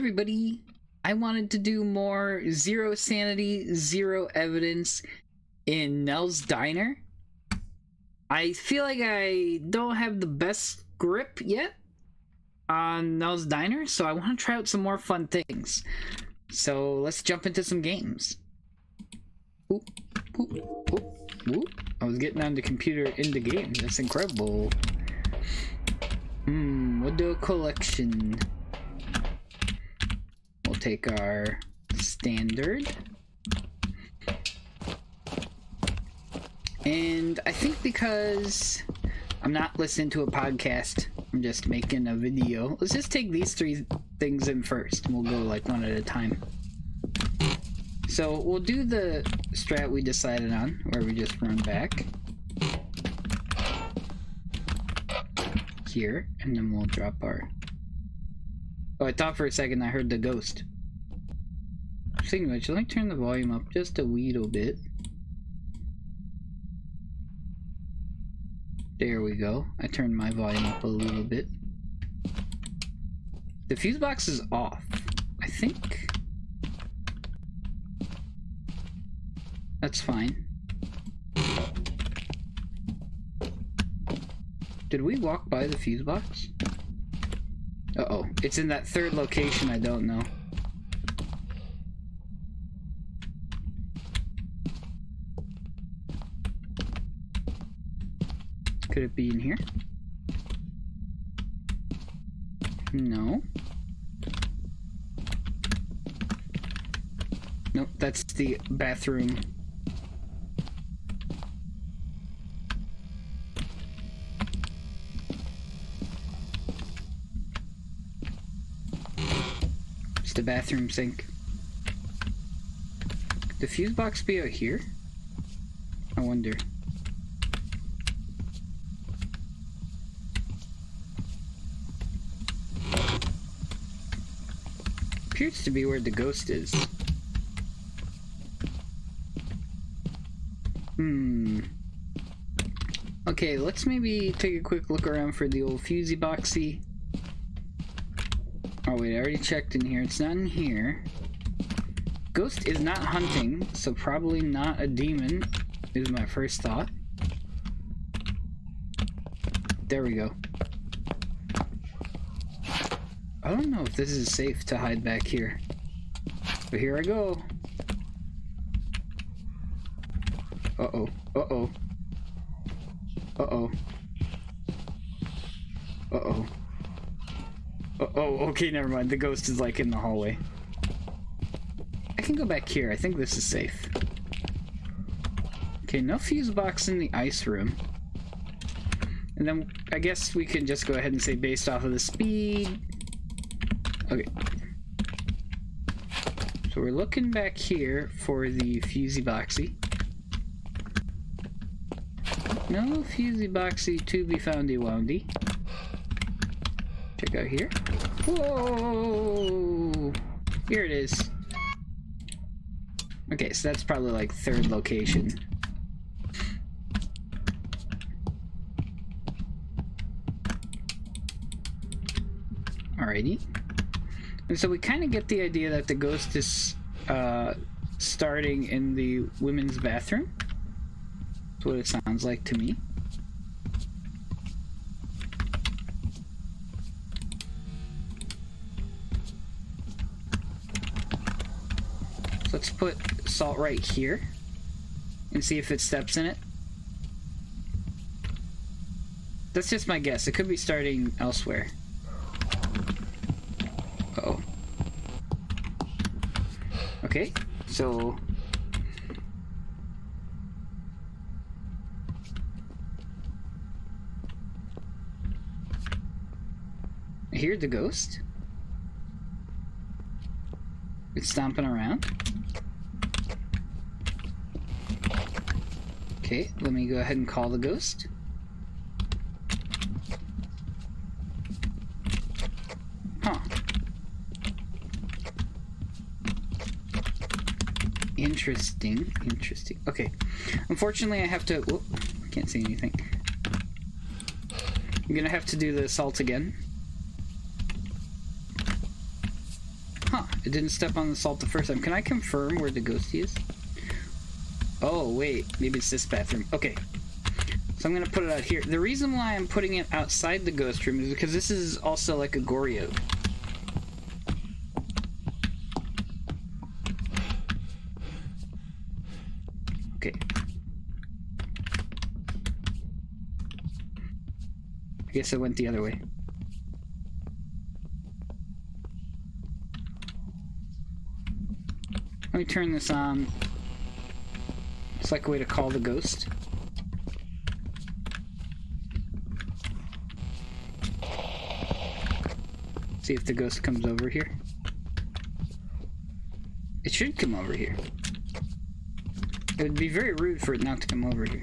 Everybody, I wanted to do more zero sanity, zero evidence in Nell's Diner. I feel like I don't have the best grip yet on Nell's Diner, so I want to try out some more fun things. So let's jump into some games. Ooh, ooh, ooh, ooh. I was getting on the computer in the game. That's incredible. We'll do a collection. We'll take our standard. And I think because I'm not listening to a podcast, I'm just making a video. Let's just take these three things in first, and we'll go like one at a time. So we'll do the strat we decided on, where we just run back here, and then we'll drop our... Oh, I thought for a second I heard the ghost. Speaking of which, let me turn the volume up just a wee little bit. There we go. I turned my volume up a little bit. The fuse box is off, I think. That's fine. Did we walk by the fuse box? Uh-oh. It's in that third location I don't know. Could it be in here? No. Nope, that's the bathroom. It's the bathroom sink. Could the fuse box be out here? I wonder. Appears to be where the ghost is. Okay, let's maybe take a quick look around for the old fusey boxy. Oh wait, I already checked in here. It's not in here. Ghost is not hunting, so probably not a demon, is my first thought. There we go. I don't know if this is safe to hide back here, but here I go. Uh-oh, uh-oh. Uh-oh. Uh-oh. Uh-oh, okay, never mind. The ghost is like in the hallway. I can go back here. I think this is safe. Okay, no fuse box in the ice room. And then I guess we can just go ahead and say based off of the speed. Okay. So we're looking back here for the fusey boxy. No fusey boxy to be foundy woundy. Check out here. Whoa! Here it is. Okay, so that's probably like third location. Alrighty. And so we kind of get the idea that the ghost is starting in the women's bathroom. That's what it sounds like to me. So let's put salt right here and see if it steps in it. That's just my guess. It could be starting elsewhere. Uh-oh. Okay, so... I hear the ghost. It's stomping around. Okay, let me go ahead and call the ghost. Huh. Interesting, interesting. Okay. Unfortunately, I have to... Whoop, can't see anything. I'm gonna have to do the assault again. Huh, it didn't step on the salt the first time. Can I confirm where the ghost is? Oh, wait. Maybe it's this bathroom. Okay. So I'm gonna put it out here. The reason why I'm putting it outside the ghost room is because this is also like a Goryo. Okay. I guess I went the other way. Let me turn this on. It's like a way to call the ghost. See if the ghost comes over here. It should come over here. It would be very rude for it not to come over here.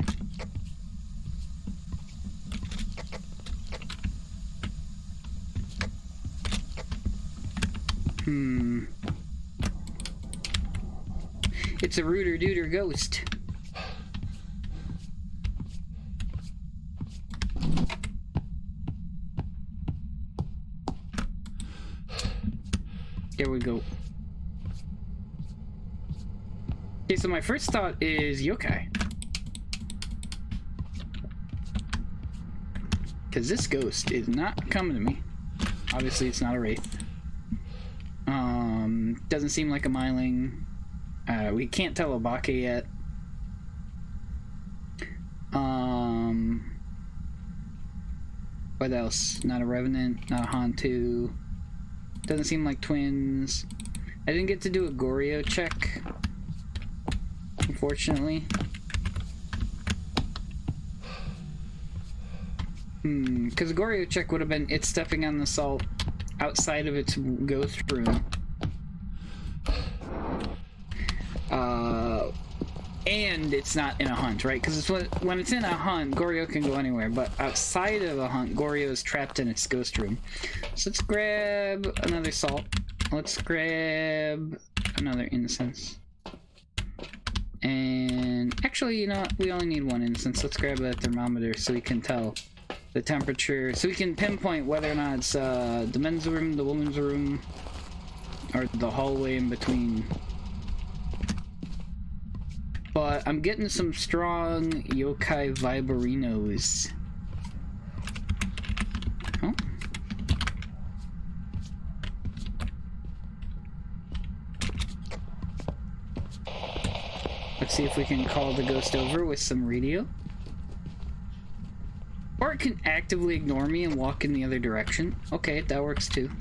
It's a rooter dooter ghost. There we go. Okay, so my first thought is yokai. Because this ghost is not coming to me. Obviously, it's not a wraith. Doesn't seem like a myling. We can't tell Obake yet. What else? Not a Revenant, not a Hantu. Doesn't seem like twins. I didn't get to do a Goryo check, unfortunately. Because a Goryo check would have been it stepping on the salt outside of its ghost room. And it's not in a hunt, right? Because when it's in a hunt, Goryo can go anywhere, but outside of a hunt, Goryo is trapped in its ghost room. So let's grab another salt. Let's grab another incense. And actually, you know what? We only need one incense. Let's grab a thermometer so we can tell the temperature, so we can pinpoint whether or not it's the men's room, the woman's room, or the hallway in between. But I'm getting some strong yokai viberinos. Huh? Let's see if we can call the ghost over with some radio. Or it can actively ignore me and walk in the other direction. Okay, that works too.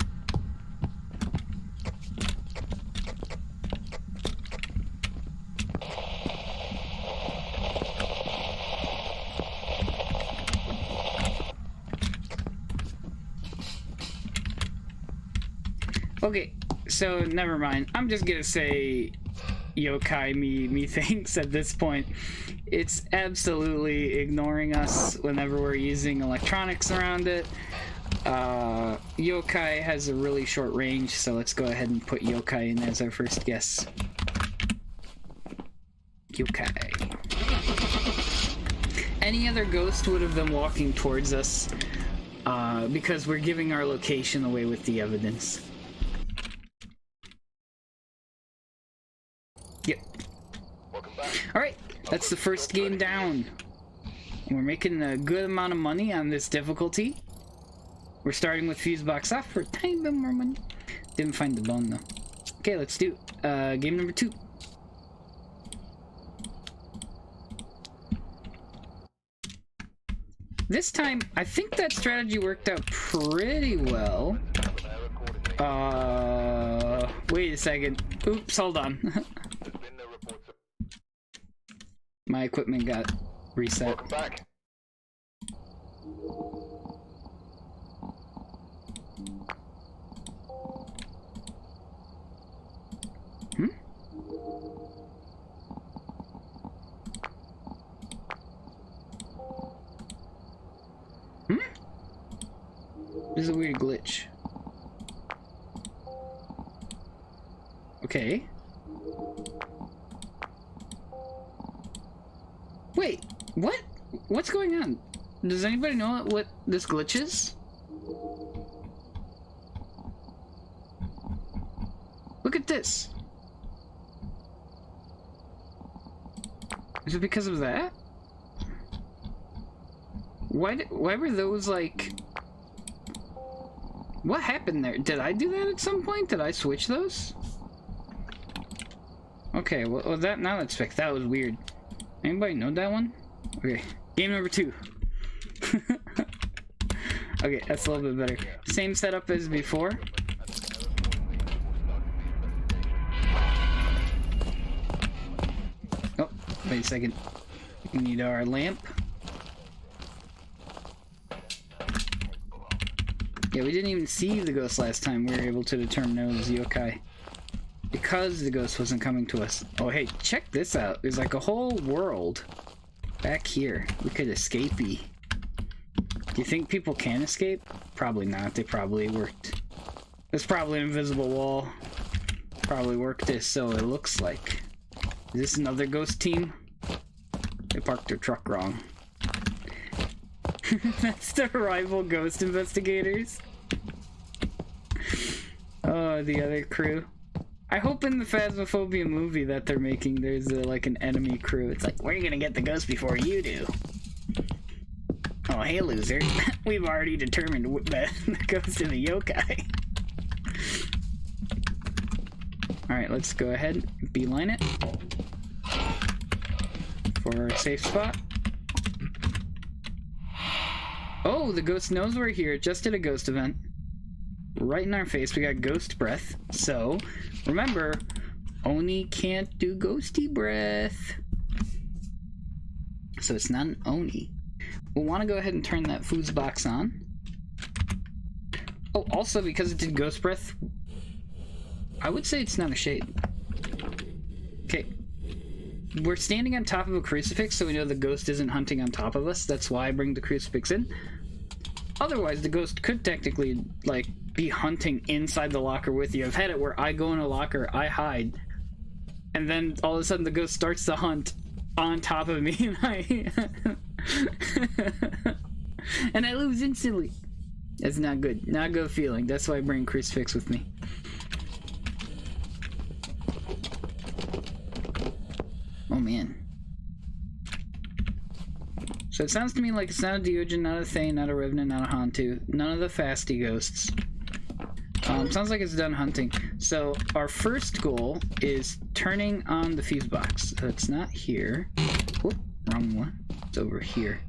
Okay, so never mind. I'm just gonna say yokai me thinks at this point. It's absolutely ignoring us whenever we're using electronics around it. Yokai has a really short range, so let's go ahead and put yokai in as our first guess. Yokai. Any other ghost would have been walking towards us because we're giving our location away with the evidence. Yep. Alright, that's the first game down. And we're making a good amount of money on this difficulty. We're starting with Fusebox off for a tiny bit more money. Didn't find the bone though. Okay, let's do game number 2. This time, I think that strategy worked out pretty well. Wait a second. Oops, hold on. My equipment got reset. Welcome back. This is a weird glitch. Okay. Wait, what? What's going on? Does anybody know what this glitch is? Look at this. Is it because of that? Why were those like... What happened there? Did I do that at some point? Did I switch those? Okay, well that, now that's fixed. That was weird. Anybody know that one? Okay, game number 2. Okay, that's a little bit better. Same setup as before. Oh, wait a second. We need our lamp. Yeah, we didn't even see the ghost last time. We were able to determine it was yokai because the ghost wasn't coming to us. Oh, hey, check this out. There's like a whole world back here. We could escapey. Do you think people can escape? Probably not. They probably worked. There's probably an invisible wall. Probably worked this, so it looks like. Is this another ghost team? They parked their truck wrong. That's the rival ghost investigators. Oh, the other crew. I hope in the Phasmophobia movie that they're making, there's like an enemy crew. It's like, we're gonna get the ghost before you do. Oh, hey, loser. We've already determined the ghost of the yokai. Alright, let's go ahead and beeline it for a safe spot. Oh, the ghost knows we're here. It just did a ghost event. Right in our face, we got ghost breath. So, remember, Oni can't do ghosty breath. So it's not an Oni. We'll want to go ahead and turn that foods box on. Oh, also, because it did ghost breath, I would say it's not a shade. Okay. We're standing on top of a crucifix, so we know the ghost isn't hunting on top of us. That's why I bring the crucifix in. Otherwise, the ghost could technically, like, be hunting inside the locker with you. I've had it where I go in a locker, I hide, and then all of a sudden the ghost starts to hunt on top of me, and and I lose instantly. That's not good. Not a good feeling. That's why I bring crucifix with me. Oh man. So it sounds to me like it's not a Deogen, not a Thane, not a Revenant, not a Hantu. None of the fasty ghosts. Sounds like it's done hunting. So our first goal is turning on the fuse box. So it's not here. Whoop, wrong one. It's over here.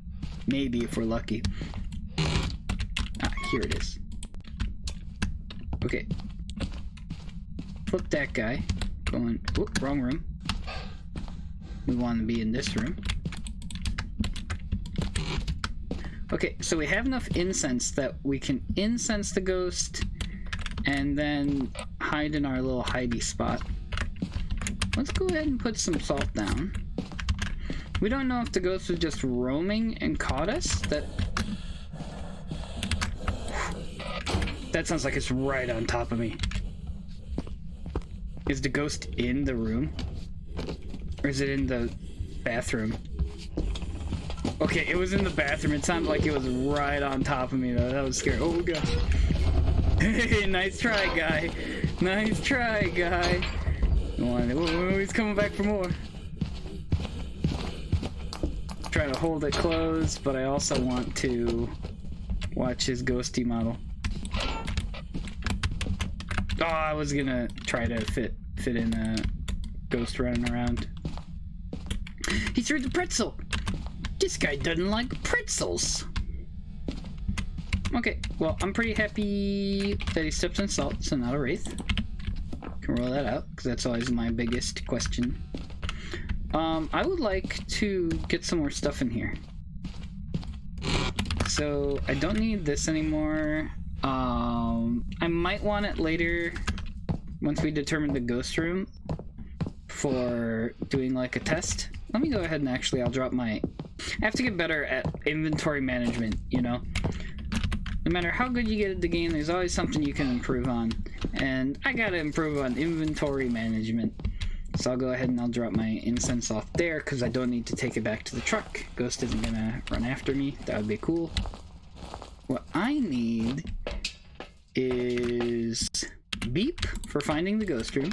Maybe if we're lucky. Ah, here it is. Okay. Flip that guy. Going, whoop, wrong room. We want to be in this room. Okay, so we have enough incense that we can incense the ghost and then hide in our little hidey spot. Let's go ahead and put some salt down. We don't know if the ghost was just roaming and caught us. That sounds like it's right on top of me. Is the ghost in the room? Or is it in the bathroom? Okay, it was in the bathroom. It sounded like it was right on top of me, though. That was scary. Oh, God. Hey, nice try, guy. Nice try, guy. Oh, he's coming back for more. Try to hold it closed, but I also want to watch his ghosty model. Oh, I was gonna try to fit in a ghost running around. He threw the pretzel! This guy doesn't like pretzels! Okay, well, I'm pretty happy that he stepped in salt, so not a wraith. Can roll that out, because that's always my biggest question. I would like to get some more stuff in here. So, I don't need this anymore. I might want it later, once we determine the ghost room, for doing like a test. Let me go ahead and actually, I'll drop my... I have to get better at inventory management, you know? No matter how good you get at the game, there's always something you can improve on. And I gotta improve on inventory management. So I'll go ahead and I'll drop my incense off there, because I don't need to take it back to the truck. Ghost isn't gonna run after me. That would be cool. What I need is beep for finding the ghost room.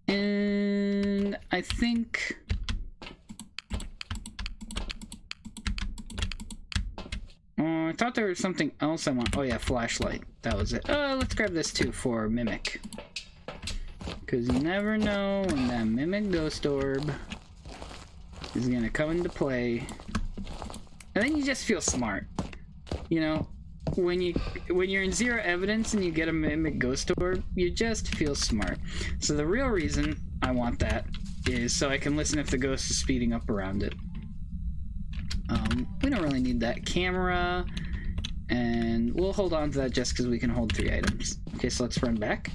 And I think... I thought there was something else I want. Oh yeah, flashlight. That was it. Let's grab this too for Mimic. Because you never know when that Mimic Ghost Orb is going to come into play. And then you just feel smart. You know, when you're in zero evidence and you get a Mimic Ghost Orb, you just feel smart. So the real reason I want that is so I can listen if the ghost is speeding up around it. We don't really need that camera, and we'll hold on to that just because we can hold 3 items. Okay, so let's run back.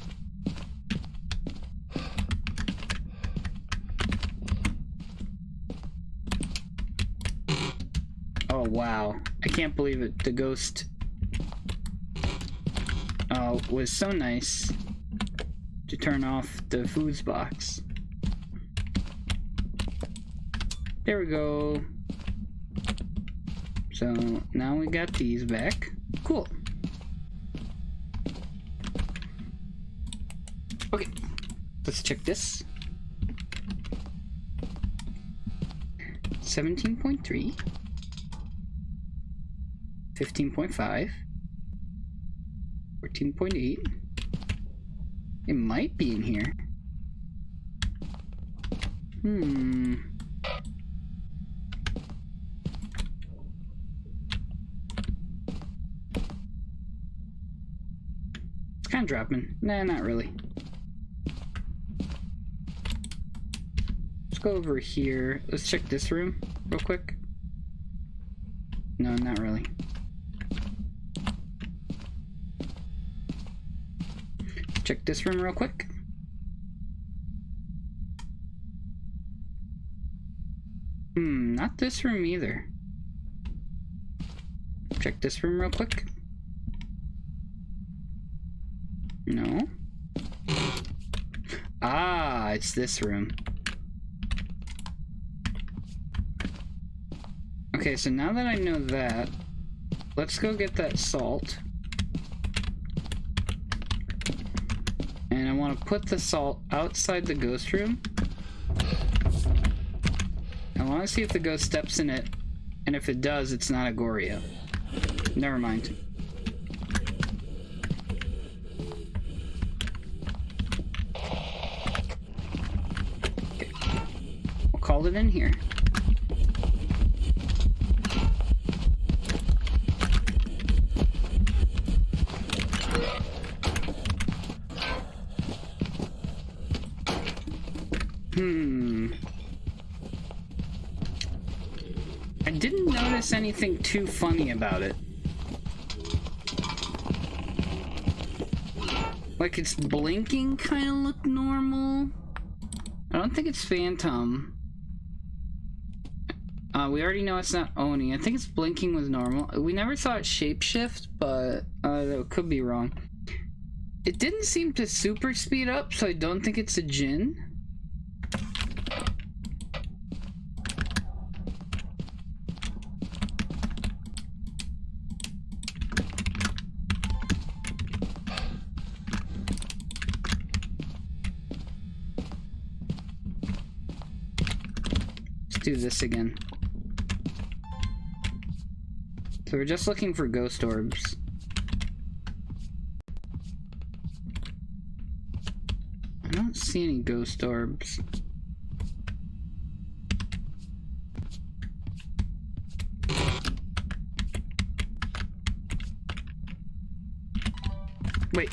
Oh wow, I can't believe it. The ghost was so nice to turn off the foods box. There we go. So now we got these back. Cool. Okay, let's check this. 17.3, 15.5, 14.8. It might be in here. Kind of dropping. Nah, not really. Let's go over here. Let's check this room real quick. No, not really. Check this room real quick. Not this room either. Check this room real quick. No. Ah, it's this room. Okay, so now that I know that, let's go get that salt. And I want to put the salt outside the ghost room. I want to see if the ghost steps in it, and if it does, it's not a Goryo. Never mind. Okay. We'll call it in here. I didn't notice anything too funny about it. Like its blinking kind of looked normal. I don't think it's Phantom. We already know it's not Oni. I think its blinking was normal. We never saw it shapeshift, but that could be wrong. It didn't seem to super speed up, so I don't think it's a Jinn. Do this again. So we're just looking for ghost orbs. I don't see any ghost orbs. Wait.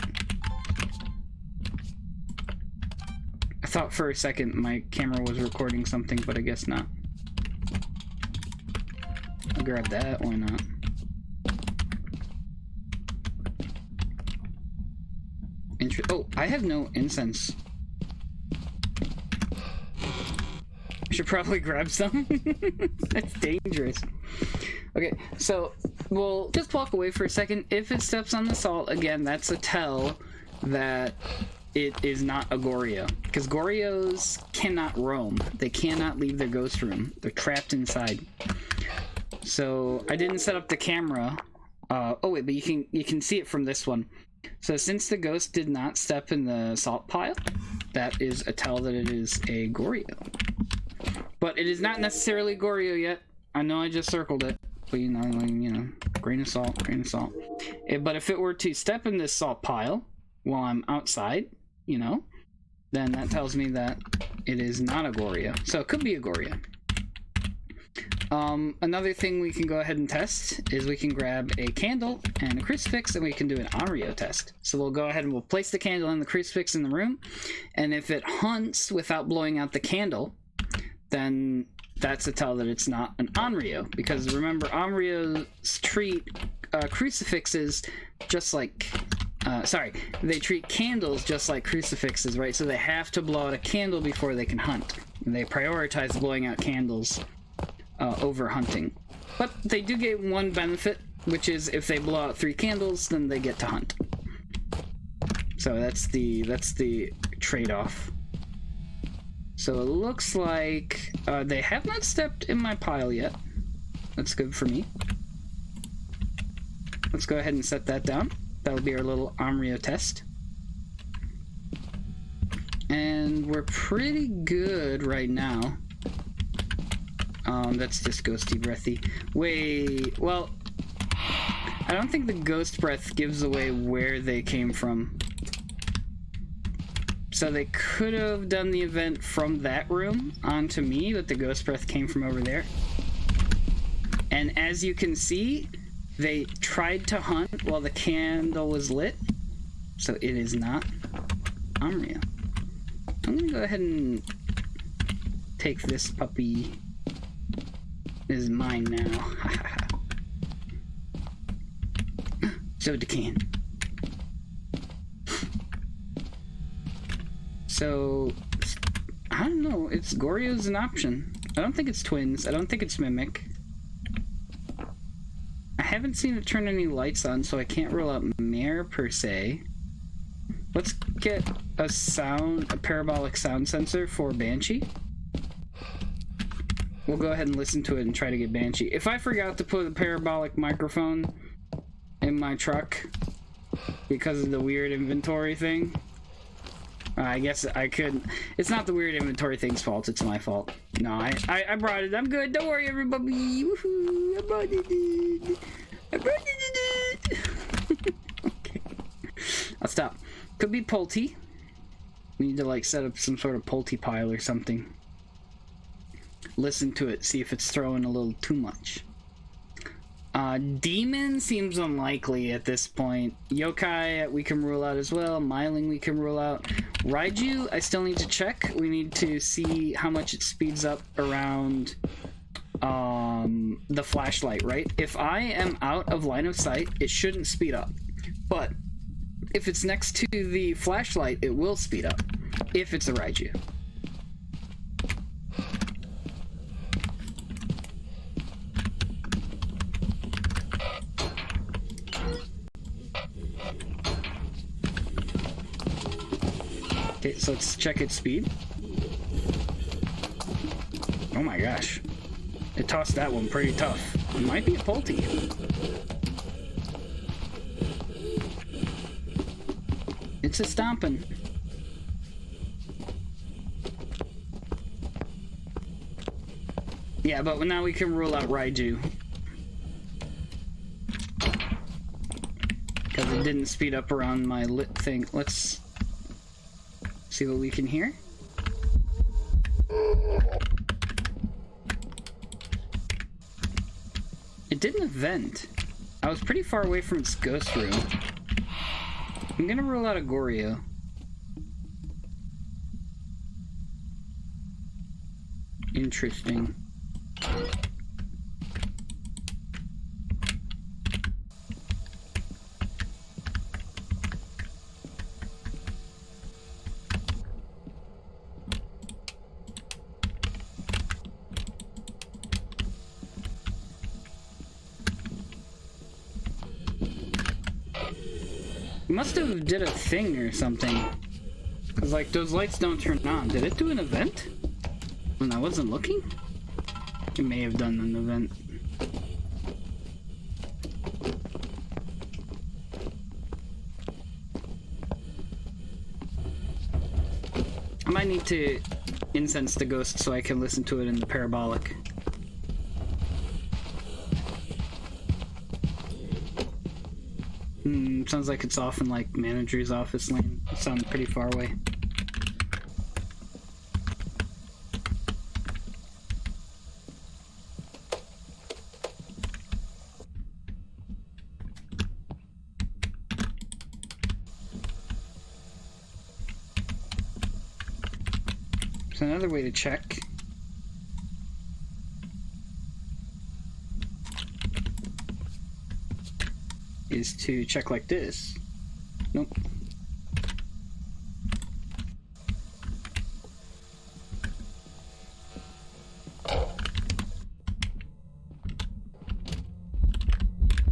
I thought for a second my camera was recording something, but I guess not. I'll grab that, why not? Oh, I have no incense. I should probably grab some. That's dangerous. Okay, so we'll just walk away for a second. If it steps on the salt, again, that's a tell that it is not a Goryo. Because Goryos cannot roam. They cannot leave their ghost room. They're trapped inside. So I didn't set up the camera. Oh wait, but you can see it from this one. So since the ghost did not step in the salt pile, that is a tell that it is a Goryo. But it is not necessarily Goryo yet. I know I just circled it, but you know, grain of salt, grain of salt. But if it were to step in this salt pile while I'm outside, you know, then that tells me that it is not a Goryo. So it could be a Goryo. Another thing we can go ahead and test is we can grab a candle and a crucifix and we can do an Onryo test. So we'll go ahead and we'll place the candle and the crucifix in the room, and if it hunts without blowing out the candle, then that's a tell that it's not an Onryo, because remember, Onryos treat crucifixes just like they treat candles just like crucifixes, right? So they have to blow out a candle before they can hunt, and they prioritize blowing out candles over hunting. But they do get one benefit, which is if they blow out 3 candles, then they get to hunt. So that's the trade-off. So it looks like they have not stepped in my pile yet. That's good for me. Let's go ahead and set that down. That'll be our little Onryo test. And we're pretty good right now. That's just ghosty breathy. Wait, well, I don't think the ghost breath gives away where they came from. So they could have done the event from that room onto me, but the ghost breath came from over there. And as you can see, they tried to hunt while the candle was lit. So it is not Onryo. I'm gonna go ahead and take this puppy. It is mine now. So it can. So, I don't know. It's Goryo's an option. I don't think it's twins. I don't think it's Mimic. I haven't seen it turn any lights on, so I can't rule out Mare per se. Let's get a parabolic sound sensor for Banshee. We'll go ahead and listen to it and try to get Banshee. If I forgot to put a parabolic microphone in my truck because of the weird inventory thing, I guess I could. It's not the weird inventory thing's fault, it's my fault. No, I brought it. I'm good. Don't worry, everybody. Woohoo! I brought it. I brought it. Okay. I'll stop. Could be Pulte. We need to like set up some sort of Pulte pile or something. Listen to it, see if it's throwing a little too much. Demon seems unlikely at this point. Yokai we can rule out as well. Myling we can rule out. Raiju I still need to check. We need to see how much it speeds up around the flashlight, right? If I am out of line of sight, it shouldn't speed up. But if it's next to the flashlight, it will speed up. If it's a Raiju. Okay, so let's check its speed. Oh my gosh. It tossed that one pretty tough. It might be a Pulte. It's a stomping. Yeah, but now we can rule out Raiju. Because it didn't speed up around my lit thing. Let's see what we can hear. It didn't event. I was pretty far away from its ghost room. I'm gonna rule out a Goryo. Interesting. Must have did a thing or something. Cause like those lights don't turn on. Did it do an event? When I wasn't looking? It may have done an event. I might need to incense the ghost so I can listen to it in the parabolic. Sounds like it's off in like manager's office lane. It sounds pretty far away. So another way to check is to check like this. Nope.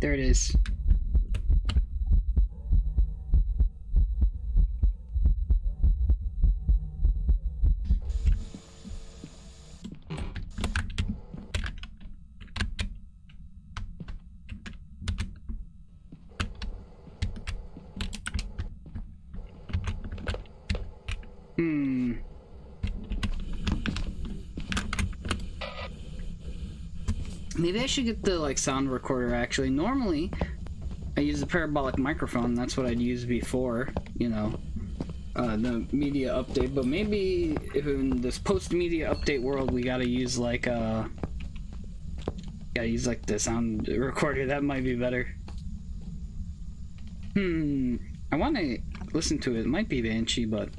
There it is. Maybe I should get the like sound recorder actually. Normally I use the parabolic microphone, that's what I'd use before, you know, the media update, but maybe if in this post-media update world we gotta use like the sound recorder. That might be better. I want to listen to it. It might be Banshee, but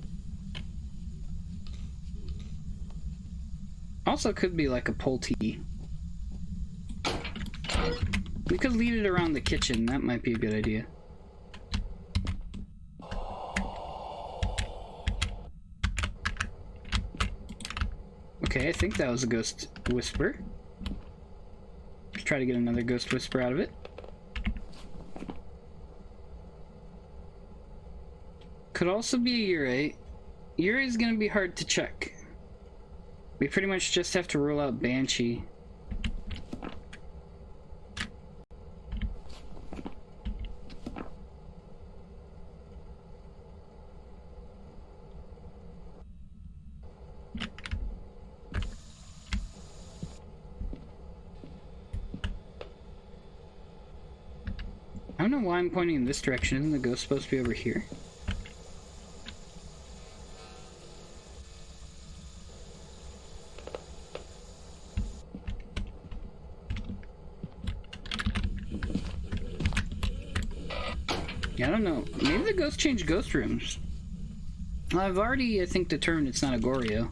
also could be like a Pulte. We could leave it around the kitchen. That might be a good idea. Okay, I think that was a ghost whisper. Let's try to get another ghost whisper out of it. Could also be a Yurei. Yurei is going to be hard to check. We pretty much just have to rule out Banshee. I don't know why I'm pointing in this direction. Isn't the ghost supposed to be over here? Yeah, I don't know. Maybe the ghost changed ghost rooms. I've already, I think, determined it's not a Goryo.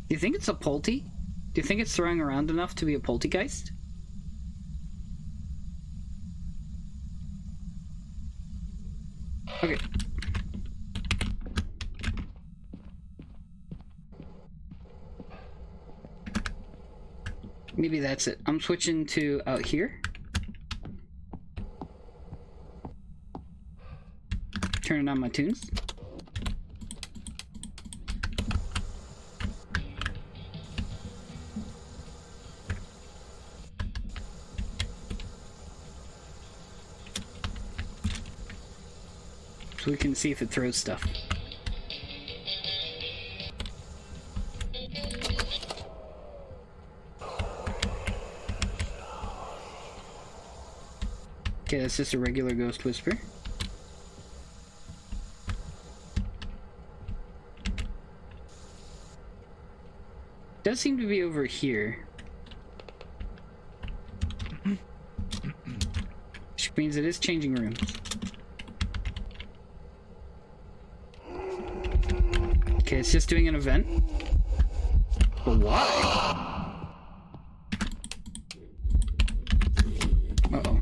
Do you think it's a Pulte? Do you think it's throwing around enough to be a Poltergeist? Okay. Maybe that's it. I'm switching to out here. Turning on my tunes. So we can see if it throws stuff. Okay, that's just a regular ghost whisper. Does seem to be over here. Which means it is changing rooms. Okay, it's just doing an event. But why? Uh-oh.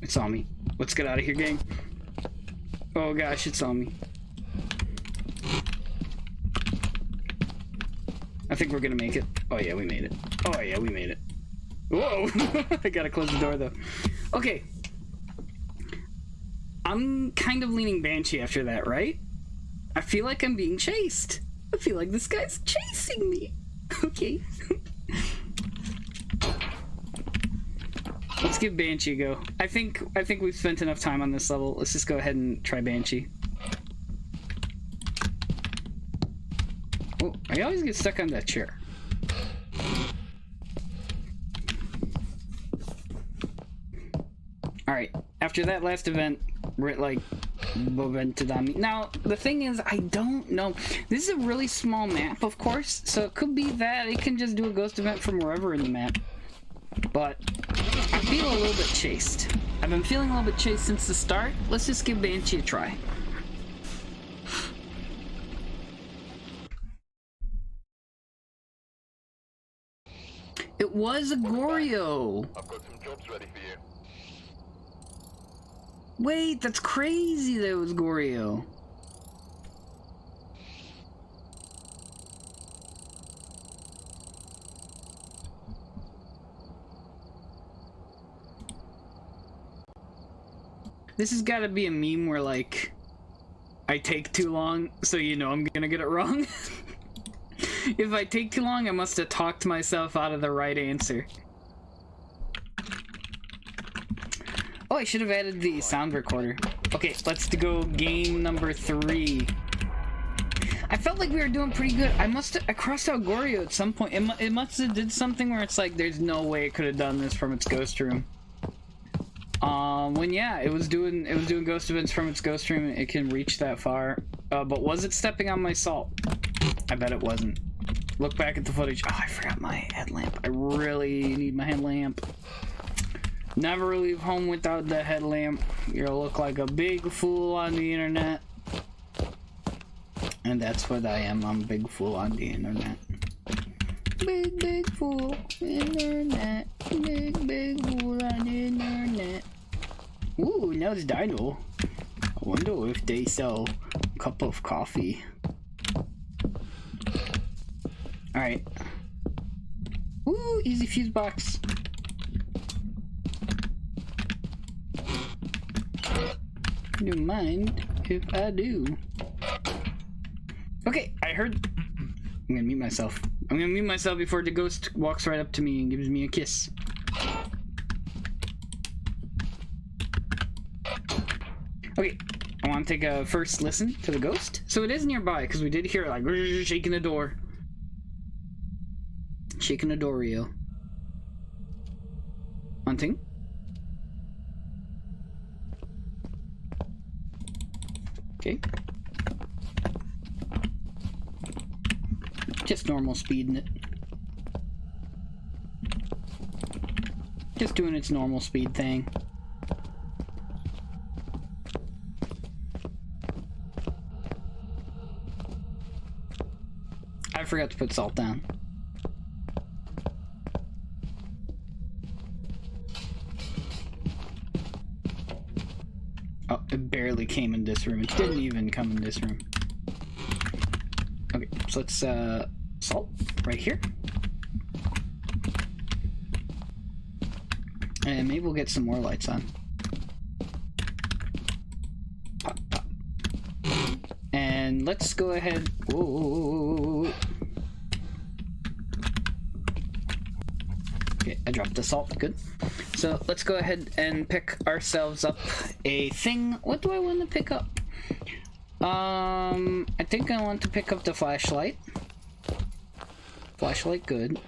It saw me. Let's get out of here, gang. Oh gosh, it saw me. I think we're gonna make it. Oh yeah, we made it. Oh yeah, we made it. Whoa! I gotta close the door though. Okay. I'm kind of leaning Banshee after that, right? I feel like I'm being chased. I feel like this guy's chasing me. Okay. Let's give Banshee a go. I think we've spent enough time on this level. Let's just go ahead and try Banshee. Oh, I always get stuck on that chair. Alright, after that last event, where it like vented on me. Now, the thing is, I don't know. This is a really small map, of course, so it could be that it can just do a ghost event from wherever in the map. But I feel a little bit chased. I've been feeling a little bit chased since the start. Let's just give Banshee a try. It was a Goryo. I've got some jobs ready for you. Wait, that's crazy that it was Goryo. This has got to be a meme where, like, I take too long, so you know I'm gonna get it wrong. If I take too long, I must have talked myself out of the right answer. Oh, I should have added the sound recorder. Okay, let's go game number 3. I felt like we were doing pretty good. I crossed out Goryo at some point. It must have did something where it's like, there's no way it could have done this from its ghost room. When yeah, it was doing ghost events from its ghost room. It can reach that far. But was it stepping on my salt? I bet it wasn't. Look back at the footage. Oh, I forgot my headlamp. I really need my headlamp. Never leave home without the headlamp. You'll look like a big fool on the internet. And that's what I am. I'm a big fool on the internet. Big fool internet. Big fool on the internet. Ooh, now it's Dino. I wonder if they sell a cup of coffee. Alright. Ooh, easy fuse box. Don't mind if I do. Okay, I heard. I'm gonna mute myself. I'm gonna mute myself before the ghost walks right up to me and gives me a kiss. Okay, I want to take a first listen to the ghost. So it is nearby, because we did hear it like shaking the door. Shaking the door, Rio. Hunting. Okay. Just normal speeding it. Just doing its normal speed thing. I forgot to put salt down. Oh, it barely came in this room. It didn't even come in this room. Okay, so let's salt right here. And maybe we'll get some more lights on. Pop, pop. And let's go ahead. Whoa. Okay, I dropped the salt. Good. So let's go ahead and pick ourselves up a thing. What do I want to pick up? I think I want to pick up the flashlight. Flashlight, good.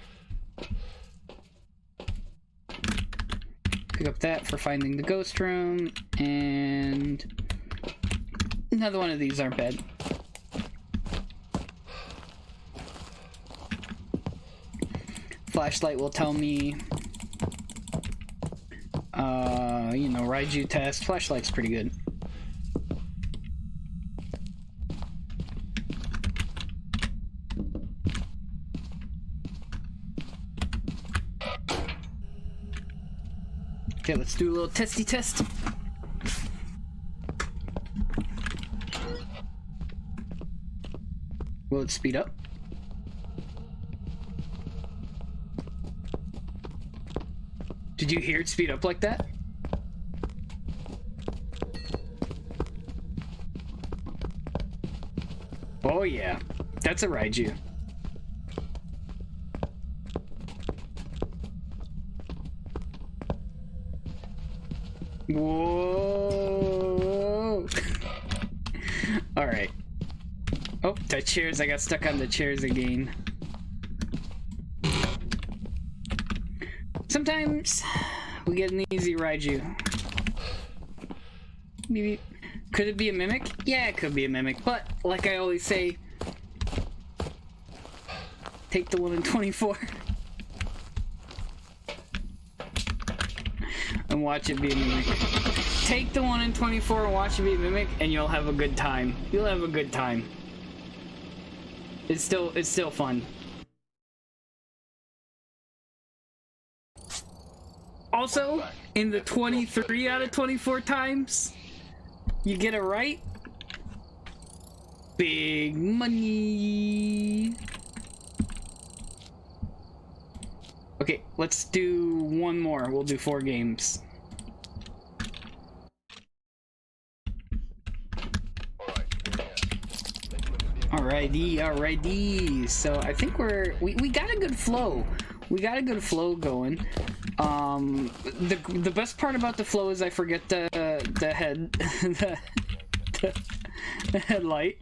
Pick up that for finding the ghost room, and another one of these aren't bad. Flashlight will tell me, you know, Raiju test. Flashlight's pretty good. Okay, let's do a little testy test. Will it speed up? Did you hear it speed up like that? Oh yeah, that's a Raiju. Whoa! All right. Oh, the chairs! I got stuck on the chairs again. Sometimes we get an easy Raiju. Maybe. Could it be a mimic? Yeah, it could be a mimic, but like I always say, take the 1 in 24 and watch it be a mimic. Take the 1 in 24 and watch it be a mimic, and you'll have a good time. You'll have a good time. It's still fun. Also, in the 23 out of 24 times you get it right, big money. Okay, let's do one more. We'll do 4 games. Alrighty. So I think we got a good flow. We got a good flow going. The best part about the flow is I forget the head the headlight.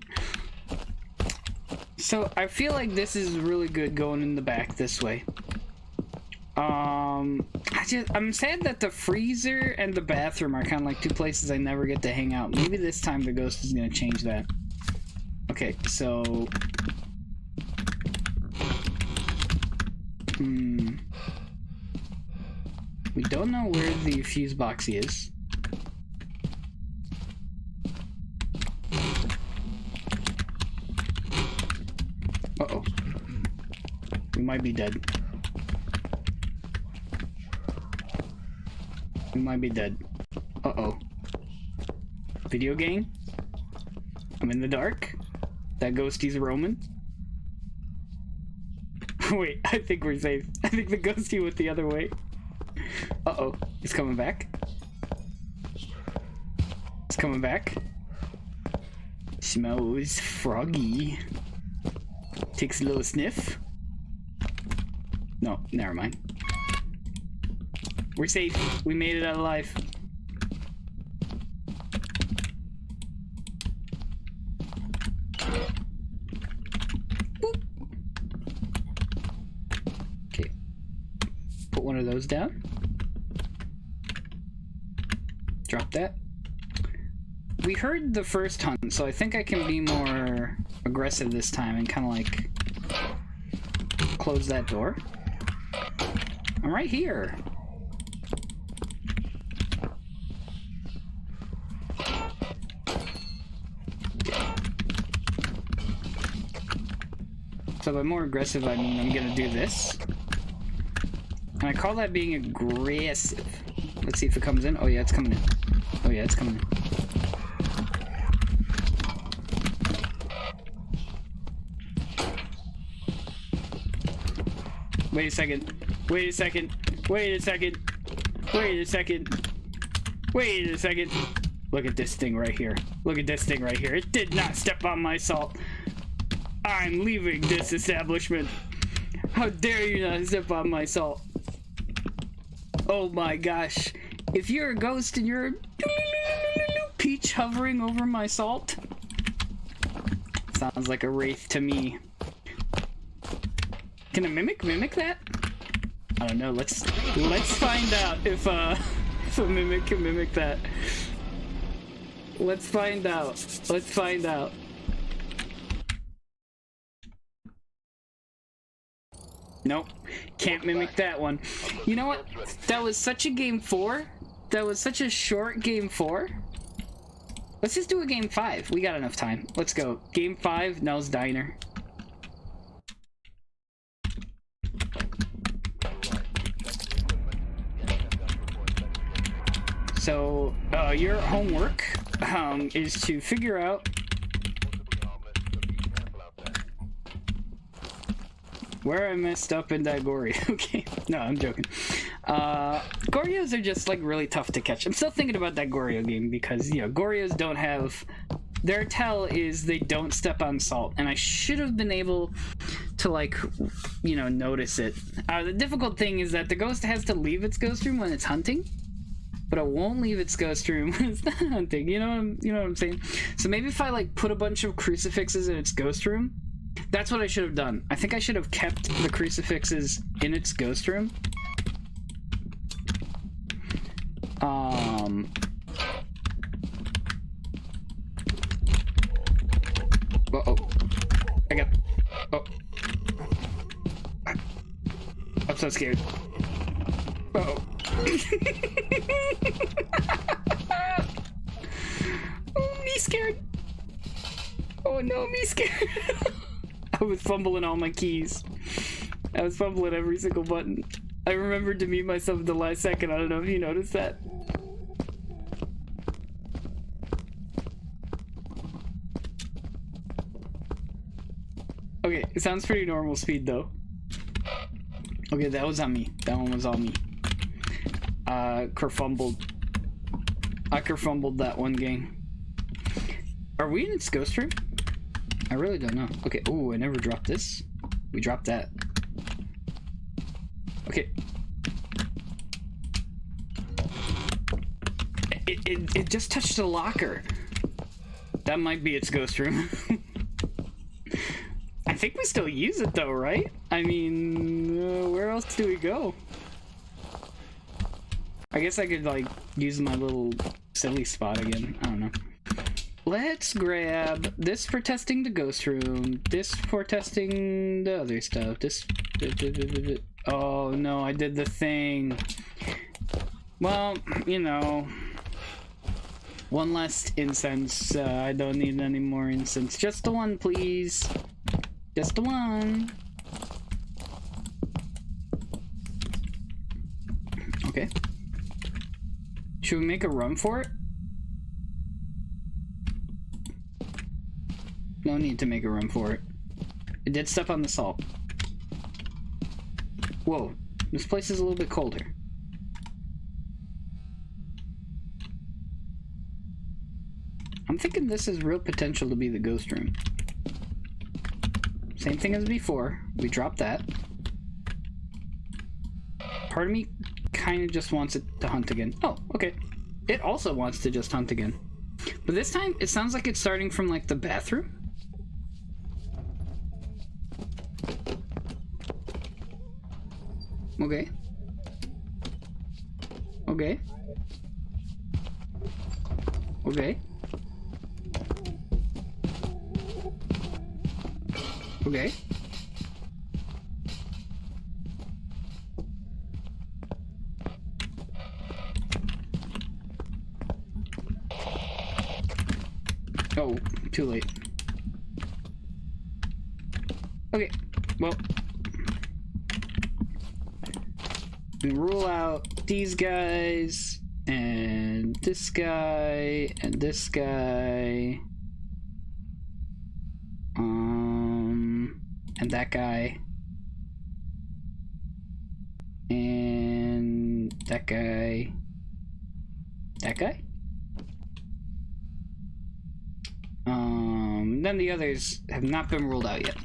So I feel like this is really good going in the back this way. I'm sad that the freezer and the bathroom are kind of like 2 places I never get to hang out. Maybe this time the ghost is gonna change that. Okay, so we don't know where the fuse box is. Uh-oh. We might be dead. We might be dead. Uh-oh. Video game? I'm in the dark? That ghostie's roaming? Wait, I think we're safe. I think the ghostie went the other way. Uh-oh. He's coming back. He's coming back. Smells froggy. Takes a little sniff. No, never mind. We're safe. We made it out alive. Boop. Okay. Put one of those down. Drop that. We heard the first hunt, so I think I can be more aggressive this time and kind of like close that door. I'm right here. So by more aggressive, I mean I'm gonna do this. And I call that being aggressive. Let's see if it comes in. Oh yeah, it's coming in. Oh yeah, it's coming in. Wait a second. Wait a second. Wait a second. Wait a second. Wait a second. Look at this thing right here. Look at this thing right here. It did not step on my salt. I'm leaving this establishment. How dare you not step on my salt? Oh my gosh. If you're a ghost and you're peach hovering over my salt, sounds like a wraith to me. Can a mimic that? I don't know. Let's find out if a mimic can mimic that. Let's find out. Let's find out. Nope, can't mimic that one. You know what? That was such a game 4. That was such a short game 4. Let's just do a game 5. We got enough time. Let's go. Game 5, Nell's Diner. So, your homework is to figure out where I messed up in that Goryo. Okay, no, I'm joking. Goryos are just like really tough to catch. I'm still thinking about that Goryo game because, you know, Goryos don't have their tell is they don't step on salt, and I should have been able to, like, you know, notice it. The difficult thing is that the ghost has to leave its ghost room when it's hunting, but it won't leave its ghost room when it's not hunting. You know what I'm saying? So maybe if I, like, put a bunch of crucifixes in its ghost room, that's what I should have done. I think I should have kept the crucifixes in its ghost room. Uh-oh. I got... Oh. I'm so scared. Uh-oh. Oh, me scared. Oh no, me scared. I was fumbling all my keys. I was fumbling every single button. I remembered to mute myself at the last second. I don't know if you noticed that. Okay, it sounds pretty normal speed though. Okay, that was on me. That one was on me. Kerfumbled. I kerfumbled that one, gang. Are we in its ghost room? I really don't know. Okay, ooh, I never dropped this. We dropped that. Okay. It just touched the locker. That might be its ghost room. I think we still use it though, right? I mean, where else do we go? I guess I could, like, use my little silly spot again. I don't know. Let's grab this for testing the ghost room, this for testing the other stuff, this... Oh no, I did the thing. Well, you know... One less incense. I don't need any more incense. Just the one, please. Just the one. Okay. Should we make a run for it? No need to make a run for it. It did step on the salt. Whoa, this place is a little bit colder. I'm thinking this has real potential to be the ghost room. Same thing as before. We dropped that. Part of me kind of just wants it to hunt again. Oh, okay. It also wants to just hunt again. But this time, it sounds like it's starting from, like, the bathroom. Okay. Okay. Okay. Okay. Oh, too late. Okay, well, we rule out these guys, and this guy, and this guy, and that guy, and that guy, that guy? Then the others have not been ruled out yet.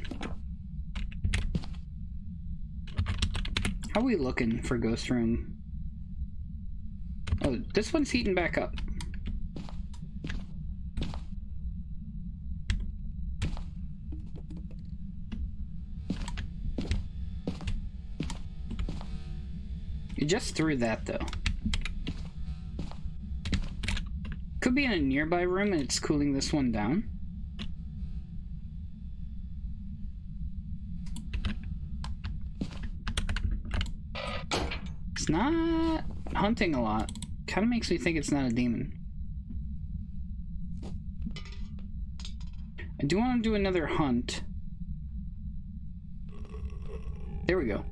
How are we looking for ghost room? Oh, this one's heating back up. You just threw that though. Could be in a nearby room and it's cooling this one down. It's not hunting a lot. Kind of makes me think it's not a demon. I do want to do another hunt. There we go.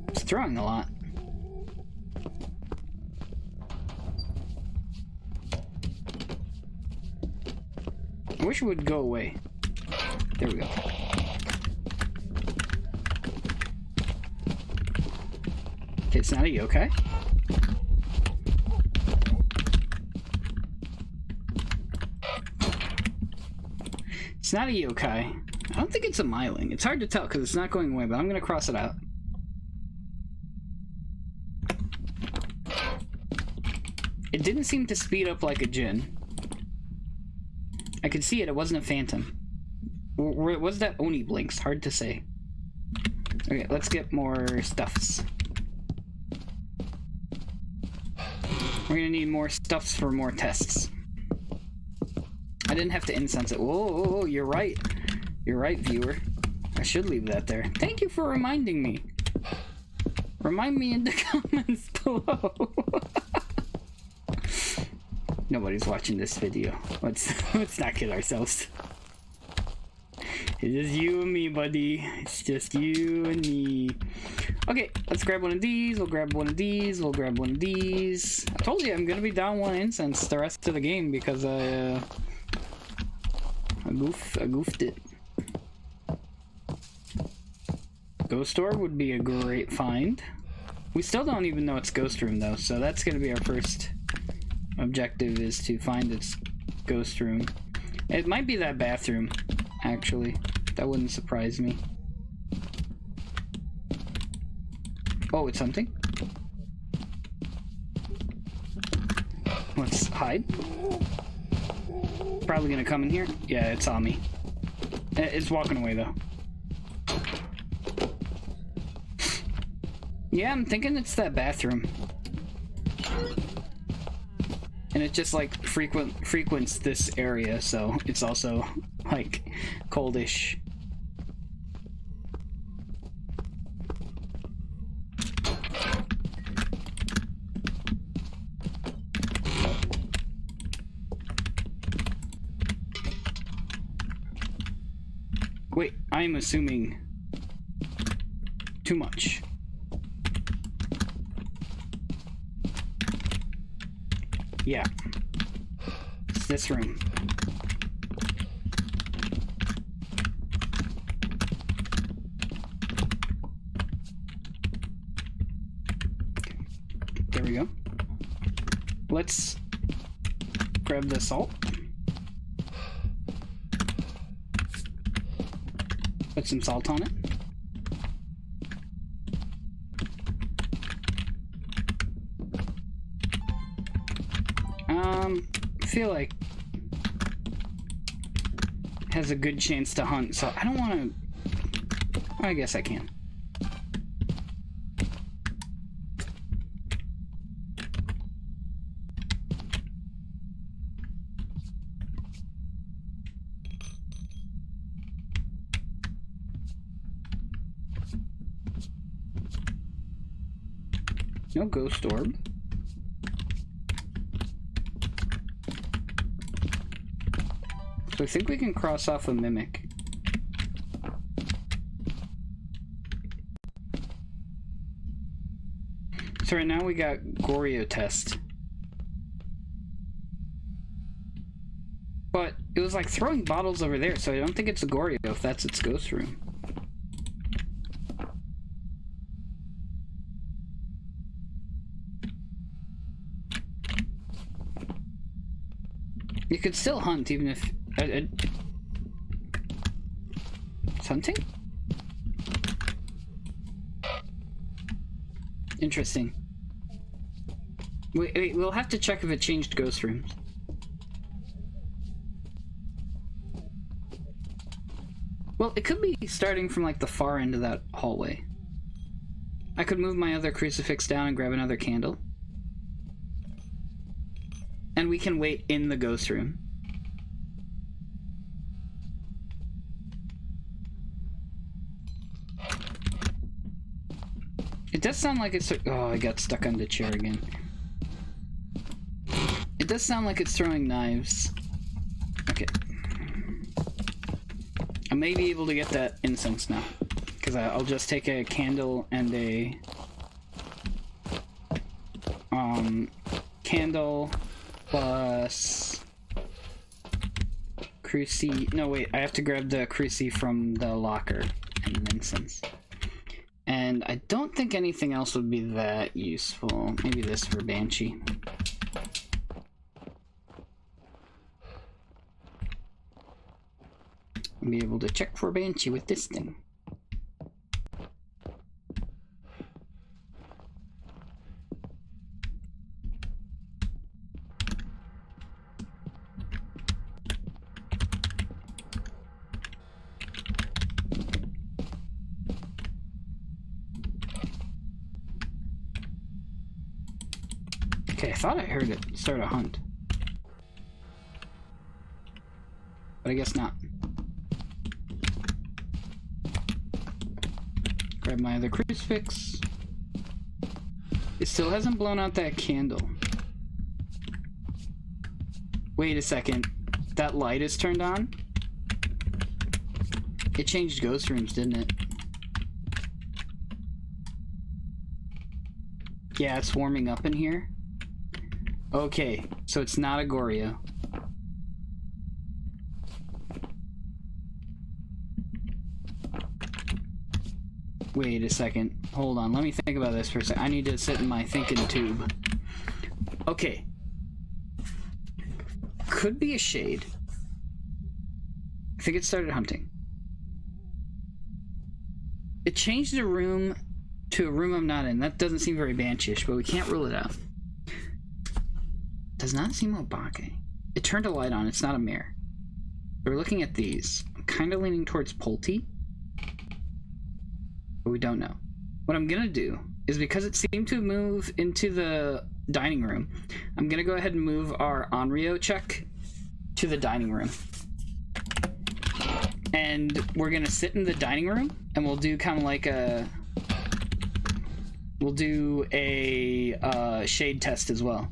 It's throwing a lot. I wish it would go away. There we go. Okay, it's not a yokai. It's not a yokai. I don't think it's a myling. It's hard to tell because it's not going away, but I'm gonna cross it out. It didn't seem to speed up like a djinn. I could see it. It wasn't a phantom. Was that Oni blinks? Hard to say. Okay, let's get more stuffs. We're gonna need more stuffs for more tests. I didn't have to incense it. Whoa, you're right. You're right, viewer. I should leave that there. Thank you for reminding me. Remind me in the comments below. Nobody's watching this video. Let's not kid ourselves. It's just you and me, buddy. It's just you and me. Okay, let's grab one of these. We'll grab one of these. We'll grab one of these. I told you I'm gonna be down one incense the rest of the game because I goofed it. Ghost orb would be a great find. We still don't even know it's ghost room though, so that's gonna be our first objective, is to find its ghost room. It might be that bathroom, actually. That wouldn't surprise me. Oh, it's hunting. Let's hide. Probably gonna come in here. Yeah, it saw me. It's walking away though. Yeah, I'm thinking it's that bathroom. And it just like frequents this area, so it's also like coldish. Wait, I'm assuming too much. Yeah. It's this room. There we go. Let's grab the salt. Put some salt on it. I feel like it has a good chance to hunt, so I don't want to. I guess I can. No ghost orb. So I think we can cross off a mimic. So right now we got Goryo test. But it was like throwing bottles over there, so I don't think it's a Goryo if that's its ghost room. You could still hunt even if... It's hunting? Interesting. Wait, we'll have to check if it changed ghost rooms. Well, it could be starting from like the far end of that hallway. I could move my other crucifix down and grab another candle. And we can wait in the ghost room. It does sound like it's... Oh, I got stuck on the chair again. It does sound like it's throwing knives. Okay. I may be able to get that incense now. Because I'll just take a candle and a... candle plus... Cruci. No, wait, I have to grab the Cruci from the locker and an incense. And I don't think anything else would be that useful. Maybe this for Banshee. I'll be able to check for Banshee with this thing. Okay, I thought I heard it start a hunt. But I guess not. Grab my other crucifix. It still hasn't blown out that candle. Wait a second. That light is turned on? It changed ghost rooms, didn't it? Yeah, it's warming up in here. Okay, so it's not a Goryo. Wait a second. Hold on, let me think about this for a second. I need to sit in my thinking tube. Okay. Could be a shade. I think it started hunting. It changed the room to a room I'm not in. That doesn't seem very Banshee-ish, but we can't rule it out. Does not seem Obake. It turned a light on. It's not a mirror. We're looking at these. I'm kind of leaning towards Pulte, but we don't know. What I'm gonna do is, because it seemed to move into the dining room, I'm gonna go ahead and move our Onryo check to the dining room. And we're gonna sit in the dining room, and we'll do kind of like a... We'll do a shade test as well.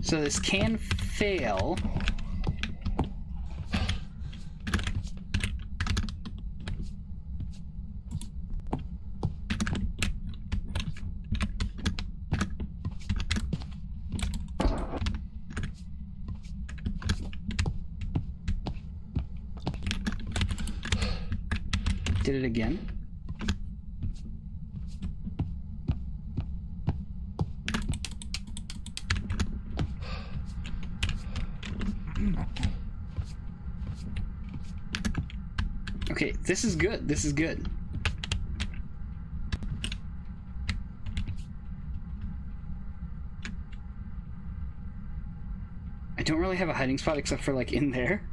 So this can fail. Did it again? Okay, this is good. This is good. I don't really have a hiding spot except for like in there.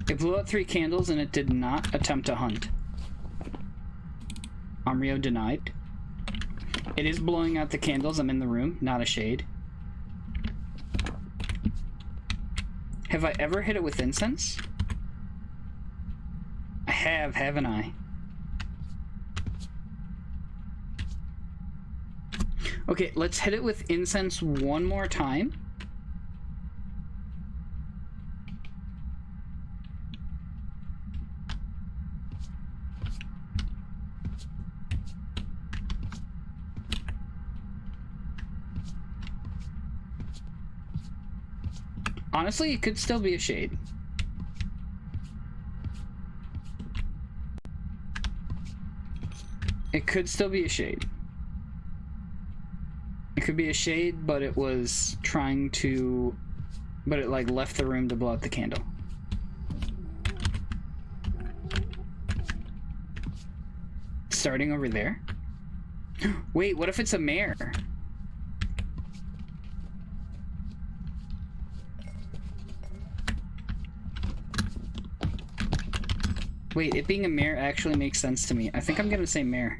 It blew out 3 candles and it did not attempt to hunt. Onryo denied. It is blowing out the candles. I'm in the room, not a shade. Have I ever hit it with incense? I have, haven't I? Okay, let's hit it with incense one more time. Honestly, it could still be a shade. It could still be a shade. It could be a shade, but it was trying to... But it, like, left the room to blow out the candle. Starting over there? Wait, what if it's a mare? Wait, it being a mare actually makes sense to me. I think I'm gonna say mare.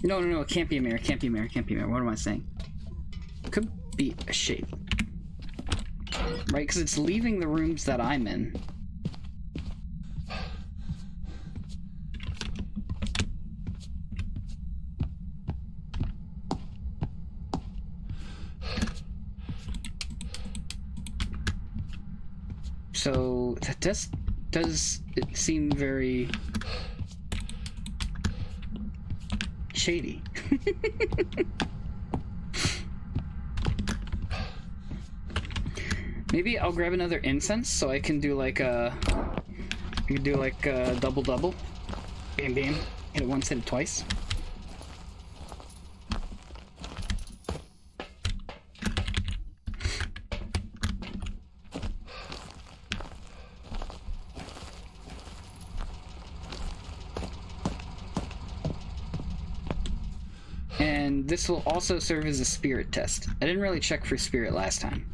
No, it can't be a mare, it can't be a mare, it can't be a mare. What am I saying? It could be a shade. Right, because it's leaving the rooms that I'm in. So that does it seem very shady. Maybe I'll grab another incense so I can do like a double. Bam bam. Hit it once, hit it twice. And this will also serve as a spirit test. I didn't really check for spirit last time.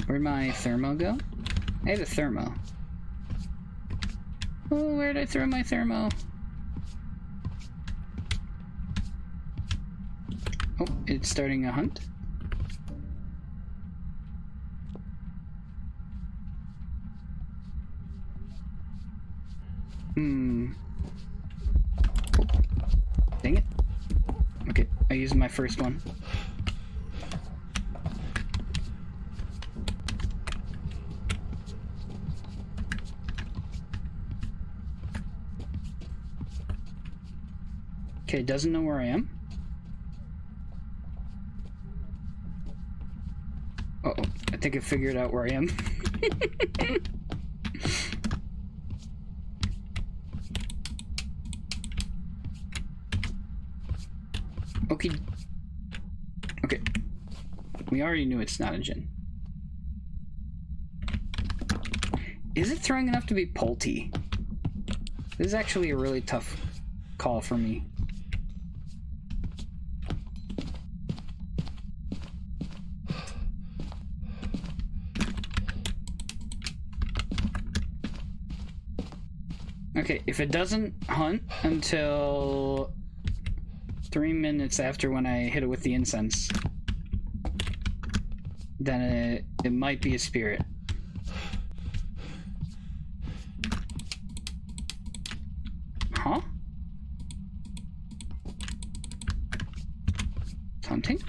Where'd my thermo go? I had a thermo. Oh, where'd I throw my thermo? Oh, it's starting a hunt. Oh, dang it. Okay, I used my first one. Okay, doesn't know where I am. Uh-oh, I think I figured out where I am. Okay. Okay. We already knew it's not a Jinn. Is it throwing enough to be Polty? This is actually a really tough call for me. Okay, if it doesn't hunt until 3 minutes after when I hit it with the incense, then it might be a spirit. Huh? It's hunting?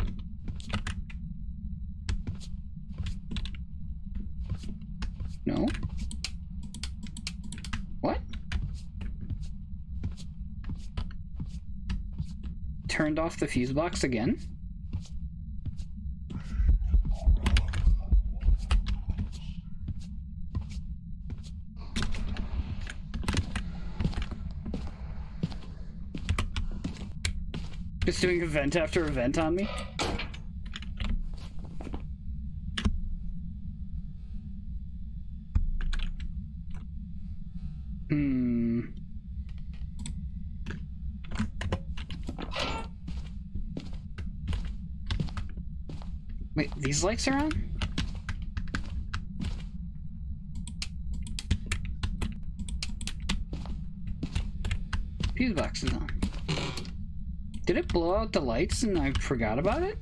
No? What? Turned off the fuse box again? Just doing event after event on me? Wait, these lights are on? Fuse box is on. Did it blow out the lights and I forgot about it?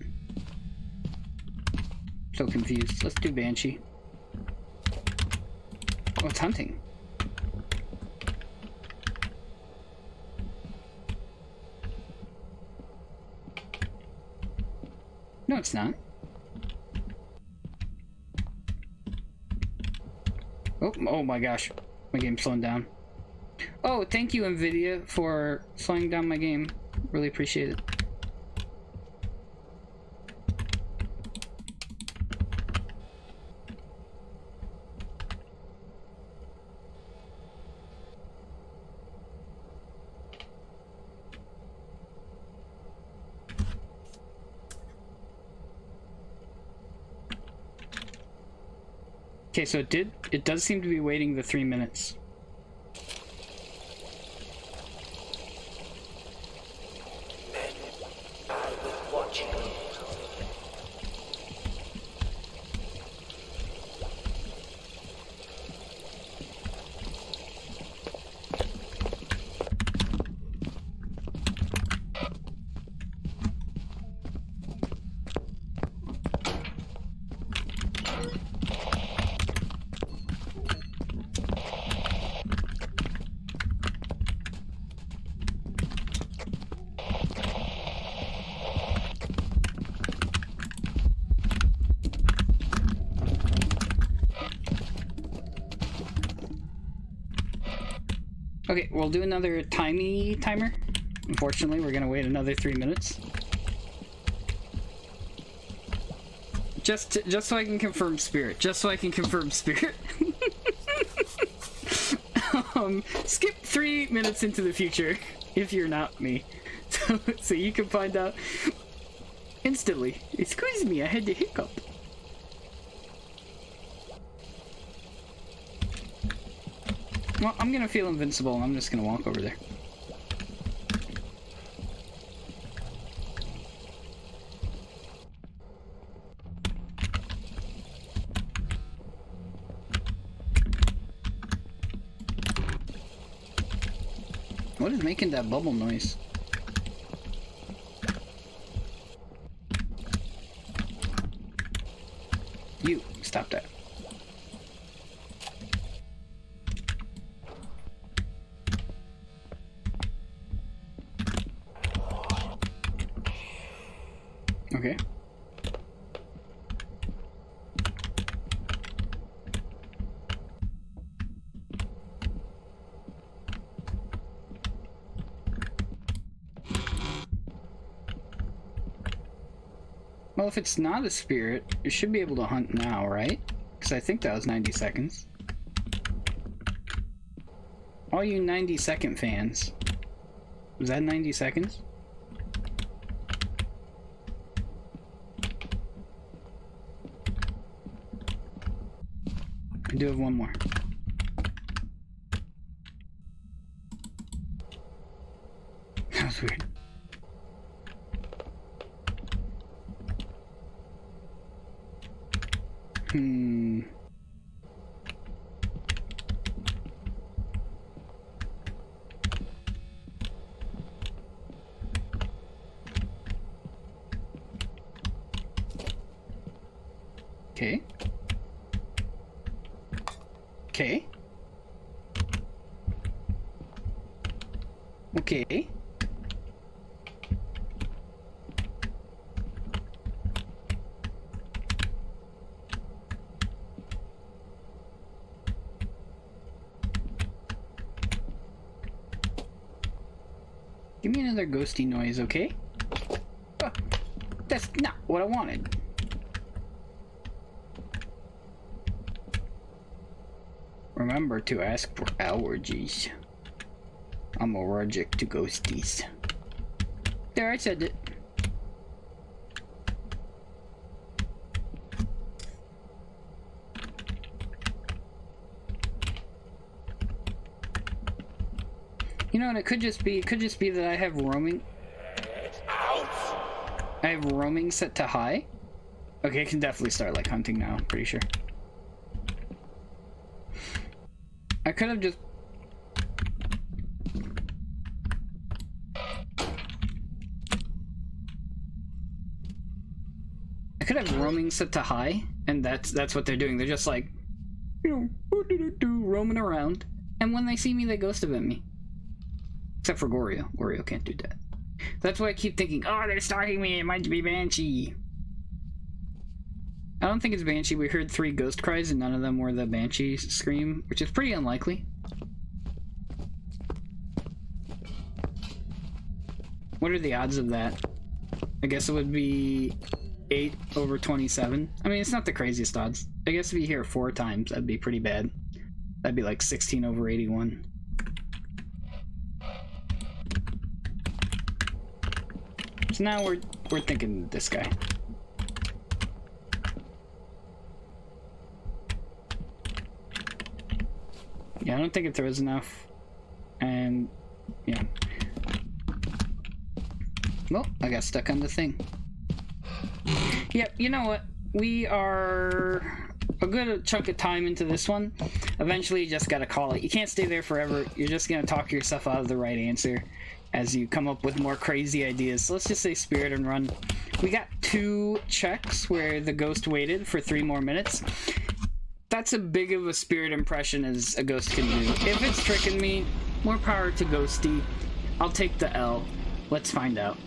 So confused. Let's do Banshee. Oh, it's hunting. No, it's not. Oh my gosh. My game's slowing down. Oh, thank you, NVIDIA, for slowing down my game. Really appreciate it. Okay, so it does seem to be waiting the 3 minutes. Okay, we'll do another timer. Unfortunately, we're gonna wait another 3 minutes. Just so I can confirm spirit. Just so I can confirm spirit. Skip 3 minutes into the future if you're not me. So you can find out instantly. Excuse me, I had the hiccup. Well, I'm gonna feel invincible and I'm just gonna walk over there. What is making that bubble noise? You, stop that. Okay. Well, if it's not a spirit, you should be able to hunt now, right? Because I think that was 90 seconds. All you 90-second fans. Was that 90 seconds? I do have one more. That was weird. Okay. Okay. Okay. Give me another ghosty noise, okay? Oh, that's not what I wanted. Remember to ask for allergies. I'm allergic to ghosties. There, I said it. You know what, it could just be that I have roaming. I have roaming set to high. Okay, I can definitely start like hunting now, I'm pretty sure. I could have just... I could have roaming set to high, and that's what they're doing. They're just like, you know, roaming around. And when they see me, they ghost event me. Except for Goryo. Goryo can't do that. That's why I keep thinking, oh, they're stalking me, it might be Banshee. I don't think it's Banshee. We heard 3 ghost cries and none of them were the Banshee scream, which is pretty unlikely. What are the odds of that? I guess it would be 8 over 27. I mean, it's not the craziest odds. I guess if you hear it 4 times, that'd be pretty bad. That'd be like 16 over 81. So now we're thinking this guy. Yeah, I don't think it throws enough. And yeah. Well, I got stuck on the thing. Yep, you know what? We are a good chunk of time into this one. Eventually you just gotta call it. You can't stay there forever. You're just gonna talk yourself out of the right answer as you come up with more crazy ideas. So let's just say spirit and run. We got 2 checks where the ghost waited for 3 more minutes. That's as big of a spirit impression as a ghost can do. If it's tricking me, more power to Ghosty. I'll take the L. Let's find out.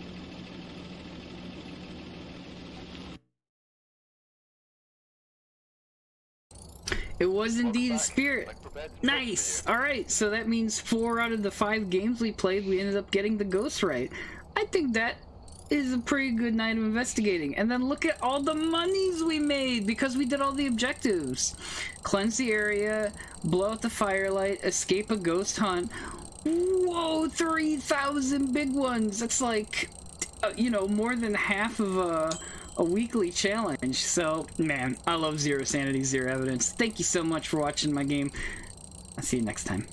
It was indeed a spirit. Nice! Alright, so that means 4 out of the 5 games we played, we ended up getting the ghost right. I think that is a pretty good night of investigating. And then look at all the monies we made because we did all the objectives. Cleanse the area, blow out the firelight, escape a ghost hunt. Whoa, 3,000 big ones! That's like, you know, more than half of a weekly challenge. So, man, I love Zero Sanity, Zero Evidence. Thank you so much for watching my game. I'll see you next time.